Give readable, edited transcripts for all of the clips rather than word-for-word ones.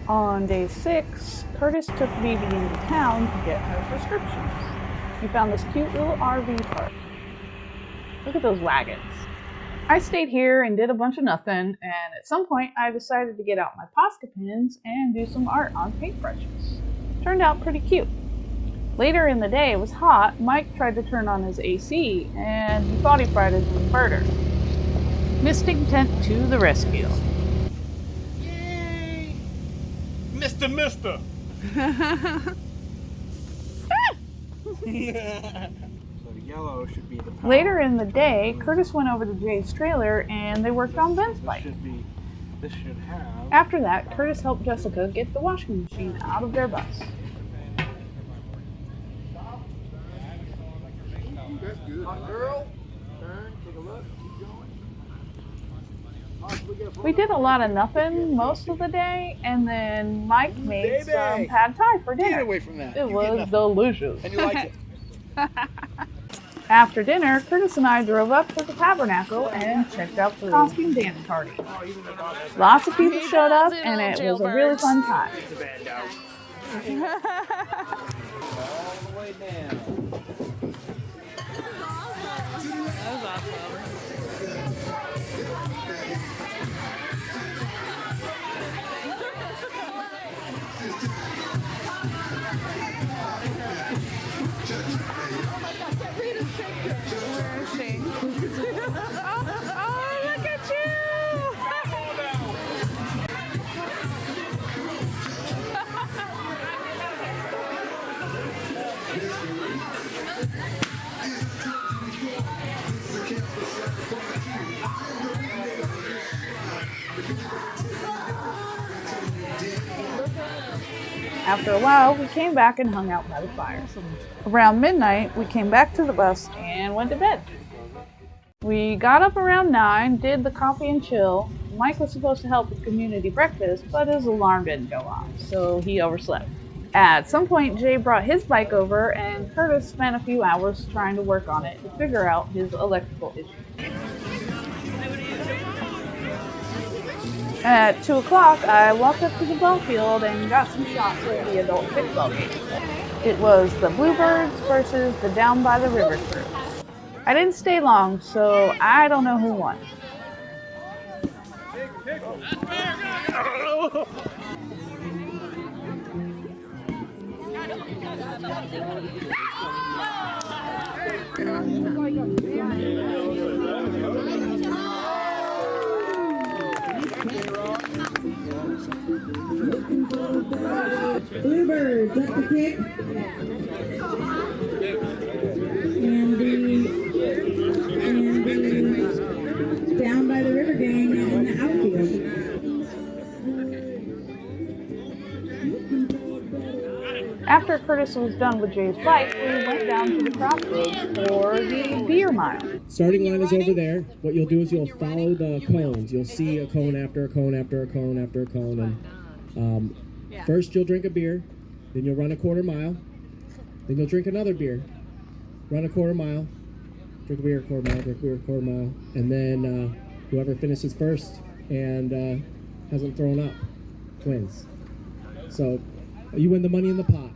On day 6, Curtis took Bibi into town to get her prescriptions. We found this cute little RV park. Look at those wagons. I stayed here and did a bunch of nothing, and at some point I decided to get out my Posca pens and do some art on paintbrushes. Turned out pretty cute. Later in the day, it was hot. Mike tried to turn on his AC, and he thought he fried his inverter. Mystic Tent to the rescue. Yay! Mister! So the yellow should be the power. Later in the day, Curtis went over to Jay's trailer and they worked on Ben's bike. This should have. After that, Curtis helped Jessica get the washing machine out of their bus. That's good. Hot girl. Turn, take a look. Keep going. We did a lot of nothing most of the day, and then Mike made some pad thai for dinner. Get away from that. It was delicious. And you liked it. After dinner, Curtis and I drove up to the Tabernacle and checked out the costume dance party. Lots of people showed up, and it was a really fun time. All the way down. That was awesome. Where is she? Oh, look at you! After a while, we came back and hung out by the fire. Around midnight, we came back to the bus and went to bed. We got up around 9, did the coffee and chill. Mike was supposed to help with community breakfast, but his alarm didn't go off, so he overslept. At some point, Jay brought his bike over, and Curtis spent a few hours trying to work on it to figure out his electrical issue. At 2 o'clock, I walked up to the ball field and got some shots of the adult kickball game. It was the Bluebirds versus the Down by the River crew. I didn't stay long, so I don't know who won. Bluebirds at the kick. And the Down by the River gang in the outfield. After Curtis was done with Jay's bike, we went down to the crossroads for the beer mile. Starting line is over there. What you'll do is you'll follow the cones. You'll see a cone after a cone after a cone after a cone. And first you'll drink a beer, then you'll run a quarter mile, then you'll drink another beer, run a quarter mile, drink a beer, quarter mile, drink a beer, quarter mile, and then whoever finishes first and hasn't thrown up wins. So you win the money in the pot.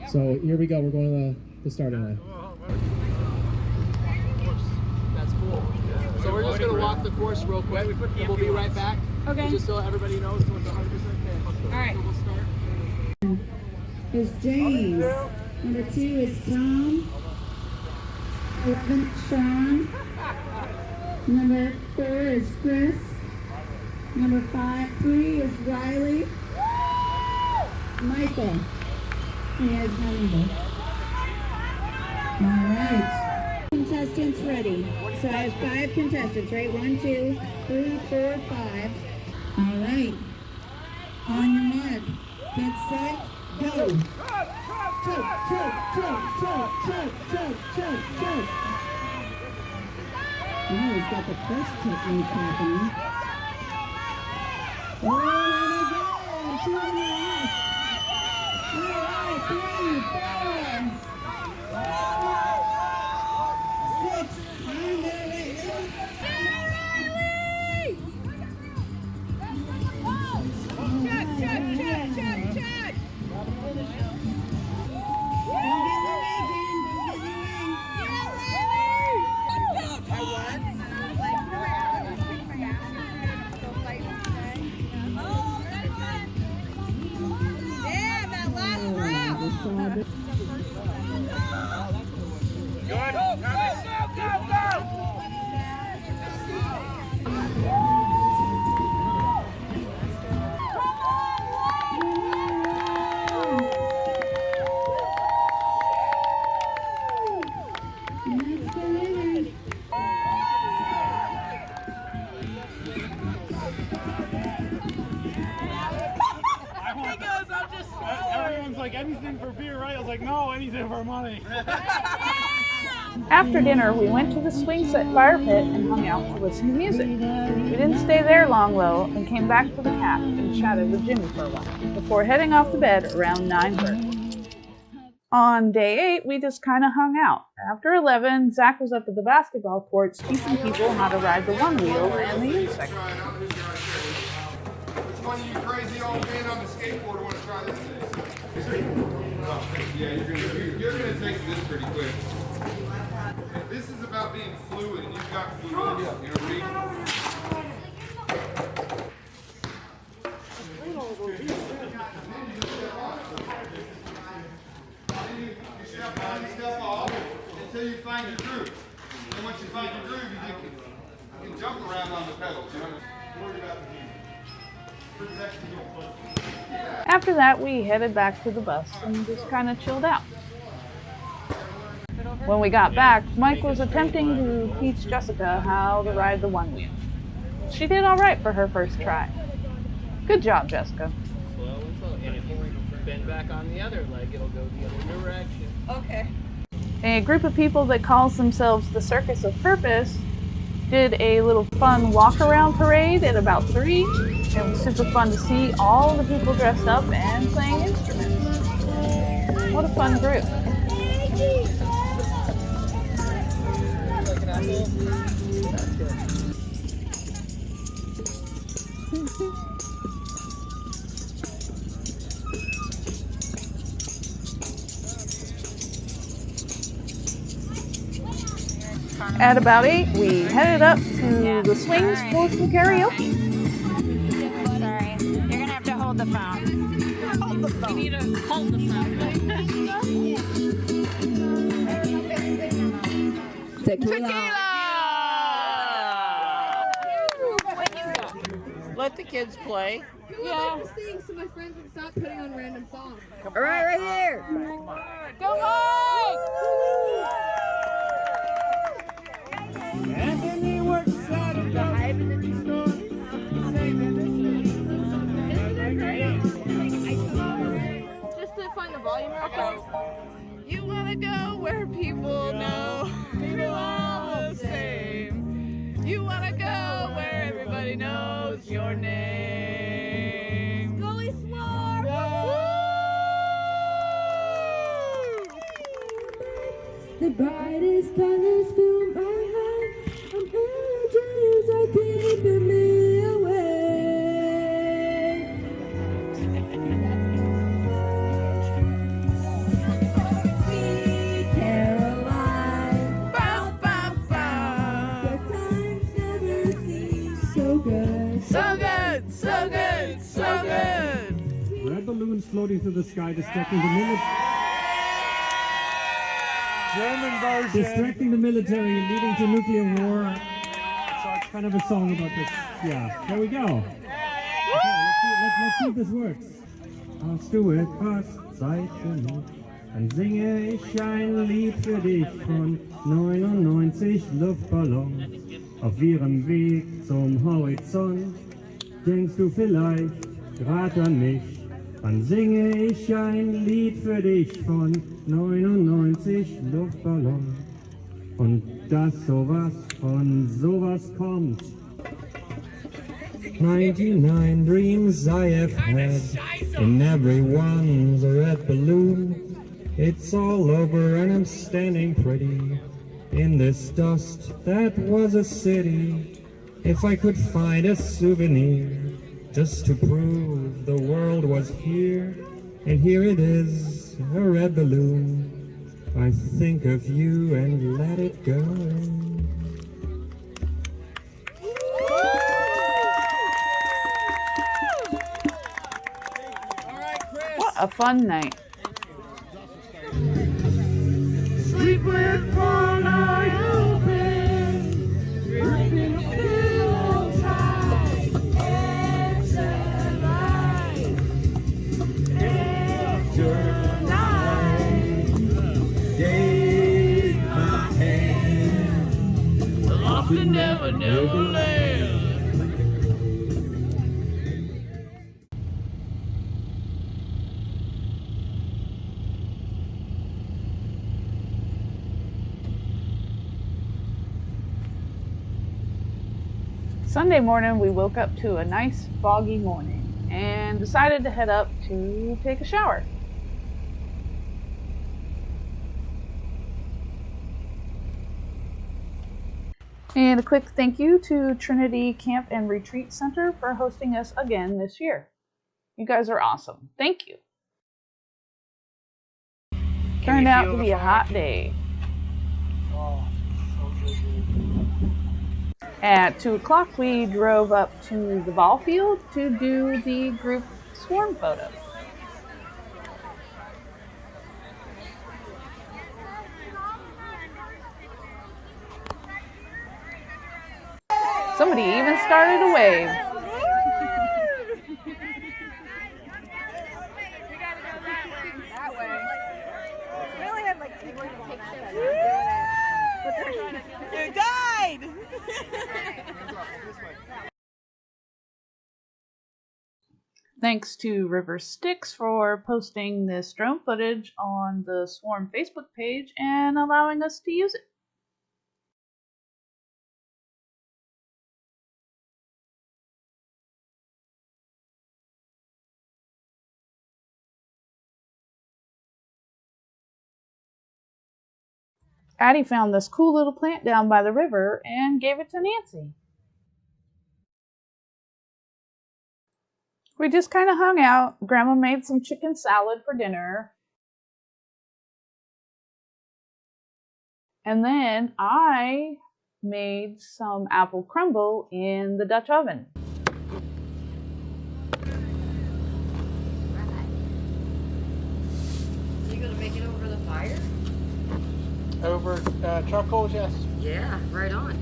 So here we go. We're going to the starting line. That's cool. So we're just going to walk the course real quick, and we'll be right back. Okay. Just so everybody knows so it's 100% okay. All right. So we'll start. Is James. Number 2 is Tom. 11, Sean. Number 4 is Chris. Number 3 is Riley. Michael. He is Hannibal. All right. Contestants ready. So I have 5 contestants, right? 1, 2, 3, 4, 5. All right. On your mark. Get set. Go. Choke. Oh, he's got the first technique happening. Oh, there we go. 2 on the left. All right, 3, 4, 6. On their way. like, anything for beer, right? I was like, no, anything for money. After dinner, we went to the swing set fire pit and hung out to listen to music. We didn't stay there long though and came back to the camp and chatted with Jimmy for a while before heading off to bed around 9:30. On day 8, we just kind of hung out. After 11, Zach was up at the basketball court teaching people how to ride the one wheel and the unicycle. Which one of you crazy old men on the skateboard want to try this thing? Yeah, you're gonna take this pretty quick. This is about being fluid, and you've got fluid. You know, step off until you find your groove. And once you find your groove, you can jump around on the pedals. You know, worry about the After that, we headed back to the bus and just kind of chilled out. When we got back, Mike was attempting to teach Jessica how to ride the one wheel. She did all right for her first try. Good job, Jessica. Slow and slow. And if you bend back on the other leg, it'll go the other direction. Okay. A group of people that calls themselves the Circus of Purpose did a little fun walk-around parade at about 3. It was super fun to see all the people dressed up and playing instruments. What a fun group. At about 8, we headed up to the swings for some karaoke. Sorry, you're gonna have to hold the phone. Hold the phone. We need to hold the phone. Tequila! Let the kids play. Yeah. So my friends would stop putting on random songs. All right here. Go Mike! Anthony works out of the store. Just to find the volume real quick. You wanna go where people know we're all the same. You wanna go where everybody knows your name. Skoolie Swarm! The brightest colors fill my heart. I'm dreams are keeping me awake. Sweet Caroline, Bow, bow, bow. the times never seem so good. So good, so good, so good. Red balloons floating through the sky, distracting the military. German version. Distracting the military and leading to nuclear war. So it's kind of a song about this. Yeah, there we go. Okay, let's see if this works. Hast du etwas Zeit für mich? Dann singe ich ein Lied für dich von 99 Luftballons. Auf ihrem Weg zum Horizont denkst du vielleicht grad an mich. Dann singe ich ein Lied für dich von 99 Luftballons. Und dass sowas von sowas kommt. 99 dreams I have had, and everyone's a red balloon. It's all over and I'm standing pretty in this dust that was a city. If I could find a souvenir just to prove the world was here, and here it is, a red balloon. I think of you and let it go. What a fun night. Sleep with one eye open, gripping a pillow tight, after night, gave my hand, Lost and never, never land. Sunday morning, we woke up to a nice foggy morning and decided to head up to take a shower. And a quick thank you to Trinity Camp and Retreat Center for hosting us again this year. You guys are awesome. Thank you. Turned out to be a hot day. Oh, so good. At 2 o'clock, we drove up to the ball field to do the group swarm photo. Somebody even started a wave. That way. We only had like 2 more to take shit. You died! Thanks to River Styx for posting this drone footage on the Swarm Facebook page and allowing us to use it. Addie found this cool little plant down by the river and gave it to Nancy. We just kind of hung out. Grandma made some chicken salad for dinner. And then I made some apple crumble in the Dutch oven. Are you going to make it over the fire? Over charcoal, yes. Yeah, right on.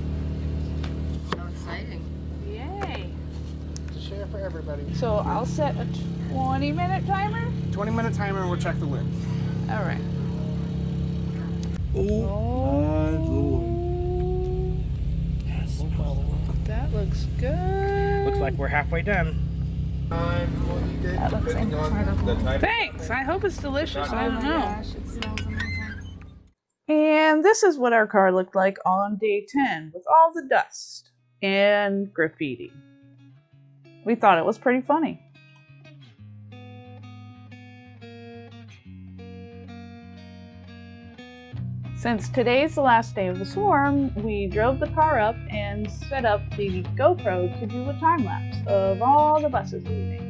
So exciting. Yay! To share for everybody. So I'll set a 20-minute timer. 20-minute timer and we'll check the wick. All right. Yes. That looks good. Looks like we're halfway done. That looks incredible. Thanks. I hope it's delicious. I don't know. Gosh, it smells amazing. And this is what our car looked like on day 10 with all the dust and graffiti. We thought it was pretty funny. Since today's the last day of the swarm, we drove the car up and set up the GoPro to do a time lapse of all the buses leaving.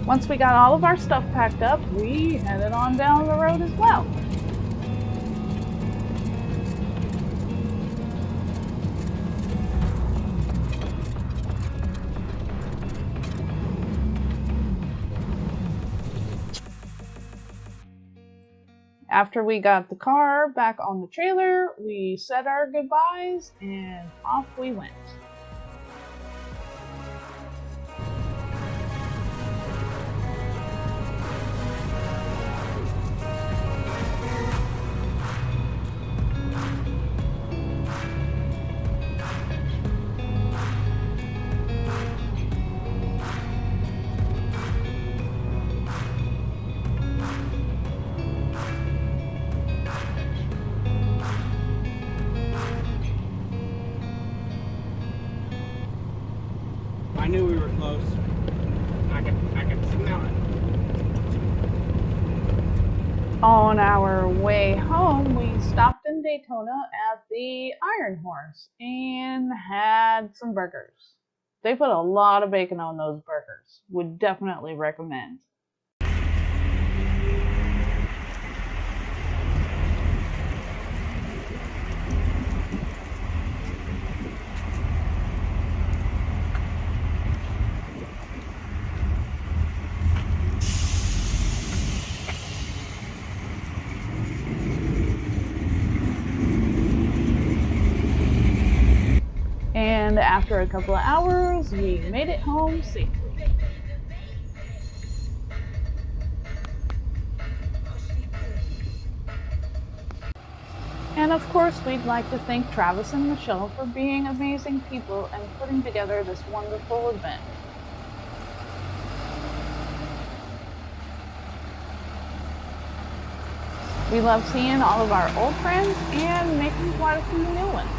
Once we got all of our stuff packed up, we headed on down the road as well. After we got the car back on the trailer, we said our goodbyes and off we went. On our way home, we stopped in Daytona at the Iron Horse and had some burgers. They put a lot of bacon on those burgers. Would definitely recommend. And after a couple of hours, we made it home safely. And of course, we'd like to thank Travis and Michelle for being amazing people and putting together this wonderful event. We love seeing all of our old friends and making quite a few new ones.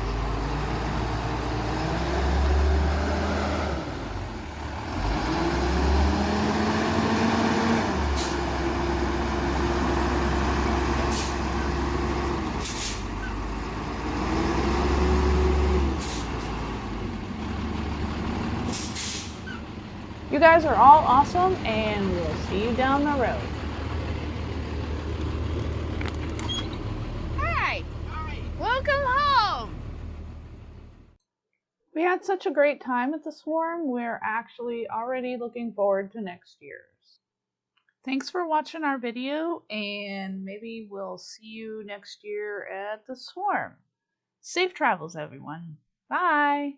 You guys are all awesome, and we'll see you down the road. Hi! Welcome home! We had such a great time at the Swarm, we're actually already looking forward to next year's. Thanks for watching our video, and maybe we'll see you next year at the Swarm. Safe travels, everyone. Bye!